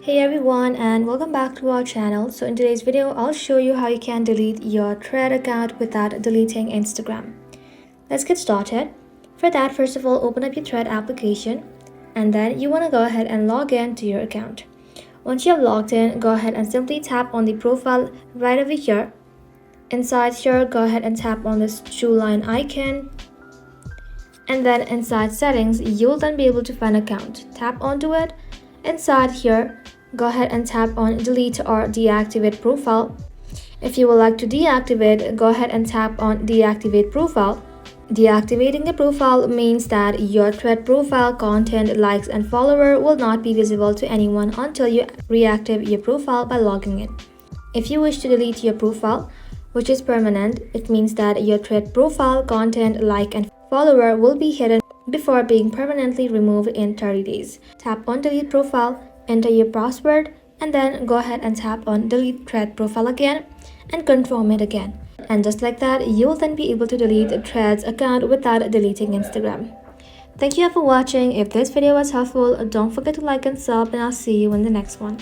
Hey everyone, and welcome back to our channel. So in today's video, I'll show you how you can delete your Thread account without deleting Instagram. Let's get started. For that, first of all, open up your Thread application and then you want to go ahead and log in to your account. Once you have logged in, go ahead and simply tap on the profile right over here. Inside here, go ahead and tap on this true line icon. And then inside settings, you'll then be able to find account. Tap onto it. Inside here, go ahead and tap on delete or deactivate profile. If you would like to deactivate, go ahead and tap on deactivate profile. Deactivating a profile means that your Thread profile content, likes and follower will not be visible to anyone until you reactivate your profile by logging in. If you wish to delete your profile, which is permanent, it means that your Thread profile content, like and follower will be hidden before being permanently removed in 30 days. Tap on delete profile, enter your password, and then go ahead and tap on delete Thread profile again and confirm it again. And just like that, you'll then be able to delete Thread's account without deleting Instagram. Thank you for watching. If this video was helpful, don't forget to like and sub, and I'll see you in the next one.